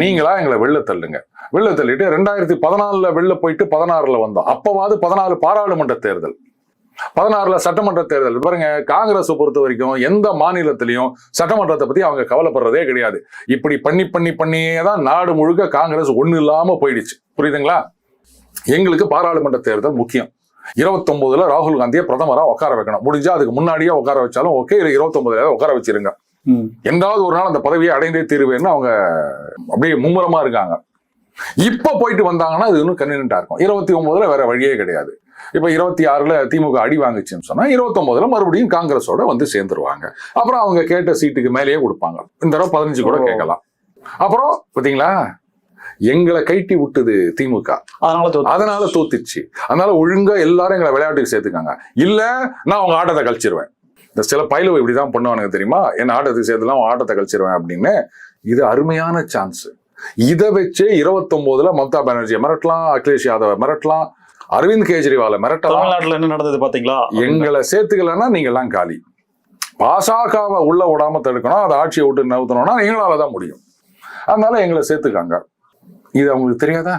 நீங்களா எங்களை வெளில தள்ளுங்க. வெளில தள்ளிட்டு 2014 வெளில போயிட்டு 16 வந்தோம். அப்பவாது 14 பாராளுமன்ற தேர்தல், 16 சட்டமன்ற தேர்தல். பாருங்க, காங்கிரஸ் பொறுத்த வரைக்கும் எந்த மாநிலத்திலையும் சட்டமன்றத்தை பத்தி அவங்க கவலைப்படுறதே கிடையாது. இப்படி பண்ணியே தான் நாடு முழுக்க காங்கிரஸ் ஒண்ணு இல்லாம போயிடுச்சு. புரியுதுங்களா? எங்களுக்கு பாராளுமன்ற தேர்தல் முக்கியம். 29 ராகுல் காந்தியை பிரதமரா உட்கார வைக்கணும். முடிஞ்சா அதுக்கு முன்னாடியே உட்கார வச்சாலும் ஓகே, இல்ல 29 உட்கார வச்சிருங்க. எந்தாவது ஒரு நாள் அந்த பதவியை அடைந்தே தீருவேன்னு அவங்க அப்படியே மும்முரமா இருக்காங்க. இப்ப போயிட்டு வந்தாங்கன்னா அது இன்னும் கன்வீனியன்டா இருக்கும். 29 வேற வழியே கிடையாது. இப்ப 26 திமுக அடி வாங்குச்சுன்னு சொன்னா 29 மறுபடியும் காங்கிரஸோட வந்து சேர்ந்துருவாங்க. அப்புறம் அவங்க கேட்ட சீட்டுக்கு மேலேயே கொடுப்பாங்க. இந்த தடவை 15 கூட கேட்கலாம். அப்புறம் பாத்தீங்களா, எங்களை கைட்டி விட்டுது திமுக, அதனால தோத்துச்சு. அதனால ஒழுங்கா எல்லாரும் எங்களை விளையாட்டுக்கு சேர்த்துக்காங்க. இல்ல நான் அவங்க ஆட்டத்தை கழிச்சிருவேன். இந்த சில பயிலுவை இப்படிதான் பண்ணுவானுங்க தெரியுமா, என்ன ஆட்டத்துக்கு சேர்த்துலாம் ஆட்டத்தை கழிச்சிருவேன் அப்படின்னு. இது அருமையான சான்ஸ். இதை வச்சு 29 மம்தா பானர்ஜியை மிரட்டலாம், அகிலேஷ் யாதவ் மிரட்டலாம், அரவிந்த் கெஜ்ரிவாலை மிரட்டலாம். தமிழ்நாட்டுல என்ன நடந்தது பாத்தீங்களா? எங்களை சேர்த்துக்கலன்னா நீங்க எல்லாம் காலி. பாசகவை உள்ள விடாம தடுக்கணும், அதை ஆட்சியை விட்டு நவுத்தணும்னா எங்களால தான் முடியும். அதனால எங்களை சேர்த்துக்காங்க. இது அவங்களுக்கு தெரியாதா?